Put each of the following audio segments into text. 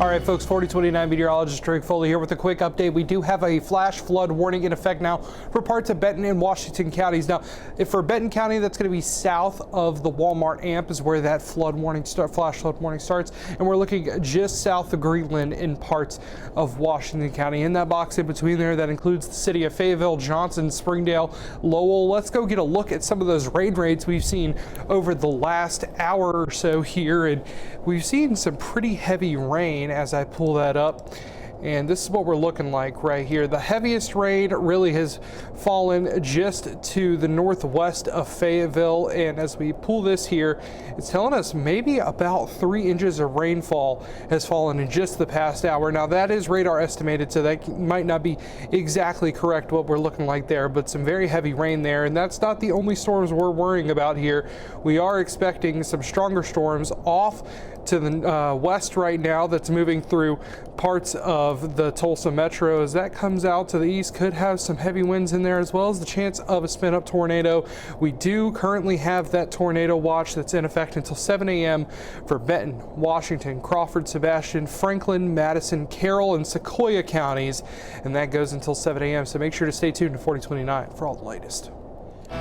All right, folks, 4029 meteorologist Foley here with a quick update. We do have a flash flood warning in effect now for parts of Benton and Washington counties. Now, if for Benton County, that's going to be south of the Walmart AMP is where that flash flood warning starts. And we're looking just south of Greenland in parts of Washington County. In that box in between there, that includes the city of Fayetteville, Johnson, Springdale, Lowell. Let's go get a look at some of those rain rates we've seen over the last hour or so here. And we've seen some pretty heavy rain as I pull that up. And this is what we're looking like right here. The heaviest rain really has fallen just to the northwest of Fayetteville. And as we pull this here, it's telling us maybe about 3 inches of rainfall has fallen in just the past hour. Now that is radar estimated, so that might not be exactly correct what we're looking like there, but some very heavy rain there. And that's not the only storms we're worrying about here. We are expecting some stronger storms off to the west right now that's moving through parts of the Tulsa metro. As that comes out to the east, could have some heavy winds in there, as well as the chance of a spin up tornado. We do currently have that tornado watch that's in effect until 7 a.m. for Benton, Washington, Crawford, Sebastian, Franklin, Madison, Carroll, and Sequoyah counties, and that goes until 7 a.m. So make sure to stay tuned to 4029 for all the latest.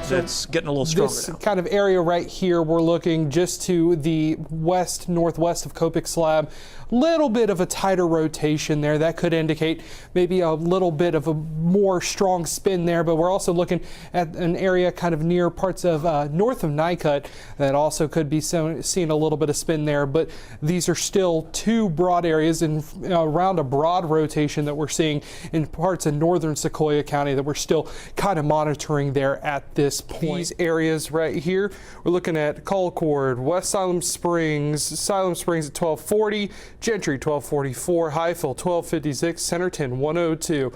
That's getting a little stronger this now. Kind of area right here, we're looking just to the west northwest of Copic Slab. Little bit of a tighter rotation there. That could indicate maybe a little bit of a more strong spin there, but we're also looking at an area kind of near parts of north of Nycut that also could be seeing a little bit of spin there. But these are still two broad areas and around a broad rotation that we're seeing in parts of northern Sequoyah County that we're still kind of monitoring there at this point. These areas right here, we're looking at Colcord, West Siloam Springs at 1240, Gentry 1244, Highfill 1256, Centerton 102,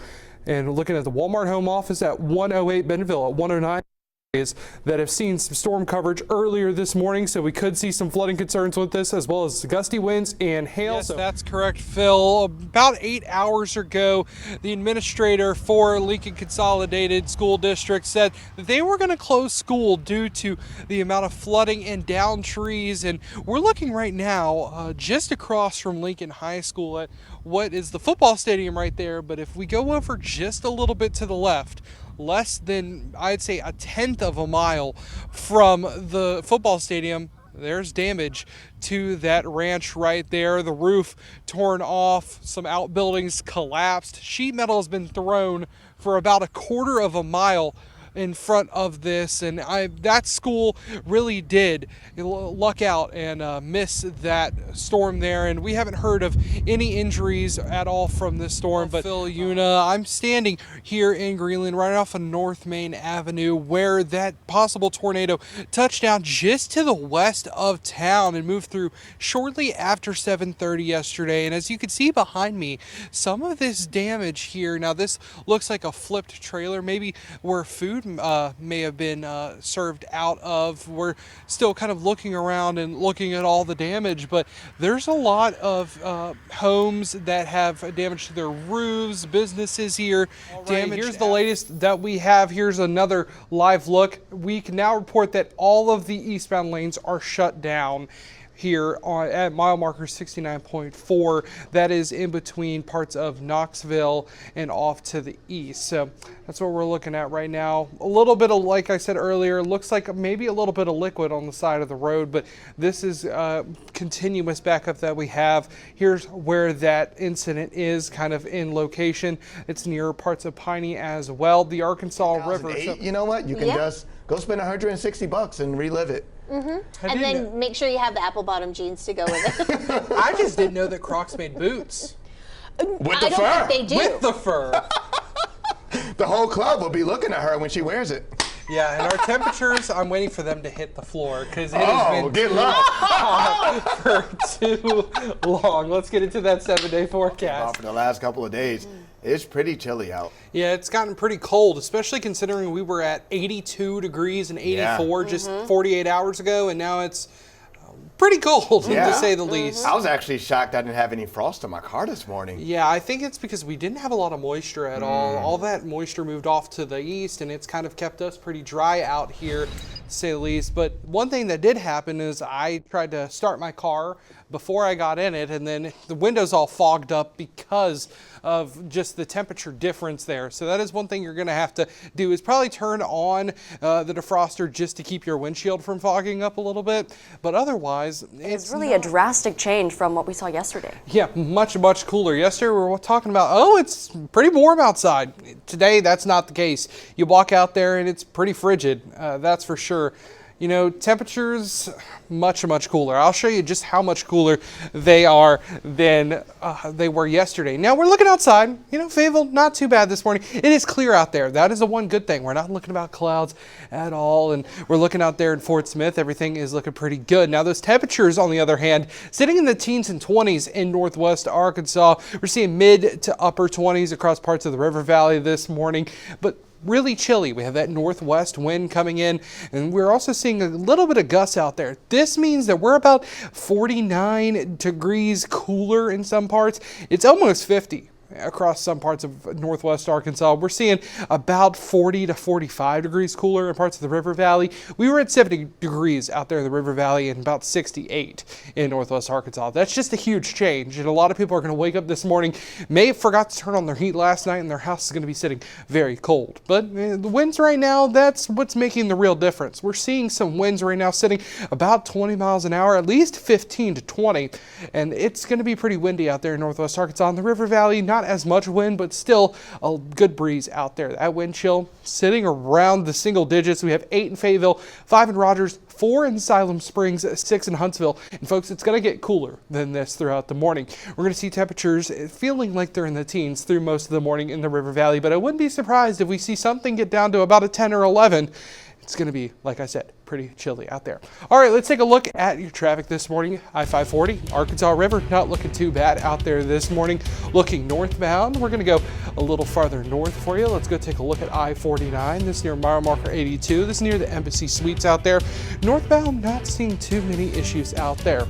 and looking at the Walmart home office at 108, Bentonville at 109. That have seen some storm coverage earlier this morning, so we could see some flooding concerns with this, as well as gusty winds and hail. Yes, that's correct, Phil. About 8 hours ago, the administrator for Lincoln Consolidated School District said that they were going to close school due to the amount of flooding and downed trees. And we're looking right now just across from Lincoln High School at what is the football stadium right there. But if we go over just a little bit to the left, less than, I'd say, a tenth of a mile from the football stadium, there's damage to that ranch right there. The roof torn off, some outbuildings collapsed. Sheet metal has been thrown for about a quarter of a mile in front of this, and that school really did luck out and miss that storm there, and we haven't heard of any injuries at all from this storm. But Phil Una, I'm standing here in Greenland right off of North Main Avenue where that possible tornado touched down just to the west of town and moved through shortly after 7:30 yesterday. And as you can see behind me, some of this damage here, now this looks like a flipped trailer, maybe where food may have been served out of. We're still kind of looking around and looking at all the damage, but there's a lot of homes that have damage to their roofs, businesses here. Right, here's the latest that we have. Here's another live look. We can now report that all of the eastbound lanes are shut down here at mile marker 69.4. That is in between parts of Knoxville and off to the east. So that's what we're looking at right now. A little bit of, like I said earlier, looks like maybe a little bit of liquid on the side of the road, but this is continuous backup that we have. Here's where that incident is kind of in location. It's near parts of Piney as well. The Arkansas River. So, you know what? You can just go spend $160 and relive it. Mm-hmm. And then make sure you have the apple bottom jeans to go with it. I just didn't know that Crocs made boots. With the fur. I don't think they do. With the fur. The whole club will be looking at her when she wears it. Yeah, and our temperatures, I'm waiting for them to hit the floor because it has been get low. hot for too long. Let's get into that 7-day forecast. For the last couple of days, it's pretty chilly out. Yeah, it's gotten pretty cold, especially considering we were at 82 degrees and 84 just 48 hours ago, and now it's pretty cold, to say the least. I was actually shocked I didn't have any frost in my car this morning. Yeah, I think it's because we didn't have a lot of moisture at all. All that moisture moved off to the east, and it's kind of kept us pretty dry out here, to say the least. But one thing that did happen is I tried to start my car before I got in it, and then the windows all fogged up because of just the temperature difference there. So that is one thing you're going to have to do, is probably turn on the defroster just to keep your windshield from fogging up a little bit. But otherwise, it's really a drastic change from what we saw yesterday. Yeah, much cooler. Yesterday we were talking about, oh, it's pretty warm outside. Today that's not the case. You walk out there and it's pretty frigid, that's for sure. You know, temperatures much cooler. I'll show you just how much cooler they are than they were yesterday. Now we're looking outside. You know, Fayetteville, not too bad this morning. It is clear out there. That is the one good thing. We're not looking about clouds at all, and we're looking out there in Fort Smith. Everything is looking pretty good. Now those temperatures, on the other hand, sitting in the teens and 20s in northwest Arkansas. We're seeing mid to upper 20s across parts of the River Valley this morning, but really chilly. We have that northwest wind coming in, and we're also seeing a little bit of gusts out there. This means that we're about 49 degrees cooler in some parts. It's almost 50 across some parts of northwest Arkansas. We're seeing about 40 to 45 degrees cooler in parts of the River Valley. We were at 70 degrees out there in the River Valley and about 68 in northwest Arkansas. That's just a huge change, and a lot of people are going to wake up this morning, may have forgot to turn on their heat last night, and their house is going to be sitting very cold. But the winds right now, that's what's making the real difference. We're seeing some winds right now sitting about 20 miles an hour, at least 15 to 20, and it's going to be pretty windy out there in northwest Arkansas. In the River Valley, not as much wind, but still a good breeze out there. That wind chill sitting around the single digits. We have 8 in Fayetteville, 5 in Rogers, 4 in Siloam Springs, 6 in Huntsville. And folks, it's going to get cooler than this throughout the morning. We're going to see temperatures feeling like they're in the teens through most of the morning in the River Valley, but I wouldn't be surprised if we see something get down to about a 10 or 11. It's going to be, like I said, pretty chilly out there. All right, let's take a look at your traffic this morning. I-540, Arkansas River, not looking too bad out there this morning. Looking northbound, we're going to go a little farther north for you. Let's go take a look at I-49. This is near mile marker 82. This is near the Embassy Suites out there. Northbound, not seeing too many issues out there.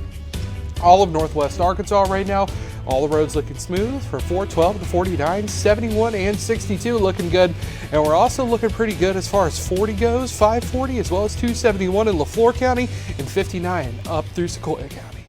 All of northwest Arkansas right now, all the roads looking smooth for 412 to 49, 71 and 62 looking good. And we're also looking pretty good as far as 40 goes, 540 as well as 271 in LaFleur County and 59 up through Sequoia County.